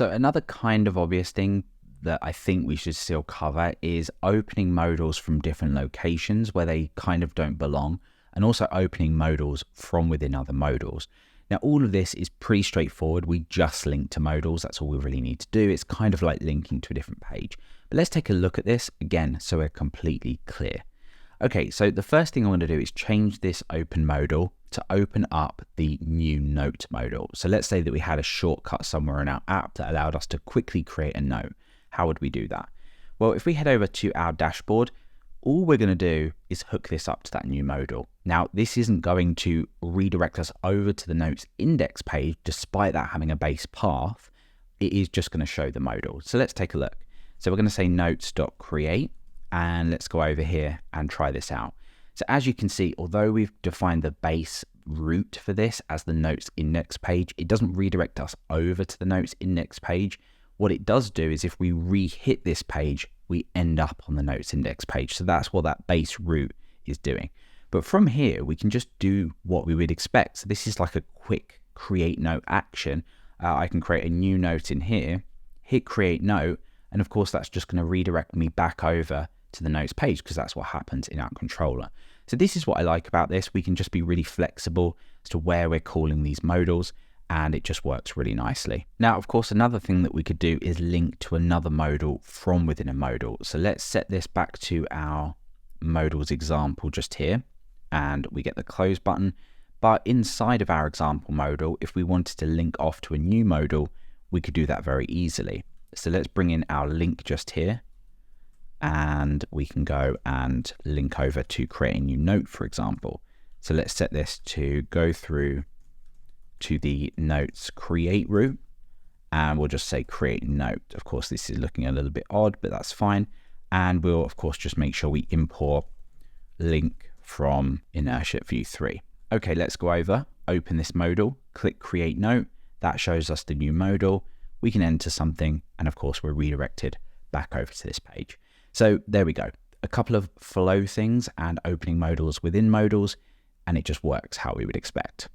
So another kind of obvious thing that I think we should still cover is opening modals from different locations where they kind of don't belong, and also opening modals from within other modals. Now, all of this is pretty straightforward. We just link to modals. That's all we really need to do. It's kind of like linking to a different page. But let's take a look at this again so we're completely clear. Okay, so the first thing I want to do is change this open modal to open up the new note modal. So let's say that we had a shortcut somewhere in our app that allowed us to quickly create a note. How would we do that? Well, if we head over to our dashboard, all we're going to do is hook this up to that new modal. Now, this isn't going to redirect us over to the notes index page, despite that having a base path. It is just going to show the modal. So let's take a look. So we're going to say notes.create, and let's go over here and try this out. So as you can see, although we've defined the base route for this as the notes index page, it doesn't redirect us over to the notes index page. What it does do is if we re-hit this page, we end up on the notes index page. So that's what that base route is doing. But from here, we can just do what we would expect. So this is like a quick create note action. I can create a new note in here, hit create note, and of course that's just going to redirect me back over to the notes page because that's what happens in our controller. So this is what I like about this. We can just be really flexible as to where we're calling these modals, and it just works really nicely. Now, of course, another thing that we could do is link to another modal from within a modal. So let's set this back to our modals example just here, and we get the close button. But inside of our example modal, if we wanted to link off to a new modal, we could do that very easily. So let's bring in our link just here, and we can go and link over to create a new note, for example. So let's set this to go through to the notes create route, and we'll just say create note. Of course, this is looking a little bit odd, but that's fine. And we'll of course just make sure we import link from inertia view 3. Okay, let's go over, open this modal, click create note. That shows us the new modal. We can enter something, and of course we're redirected back over to this page. So there we go. A couple of flow things and opening modals within modals, and it just works how we would expect.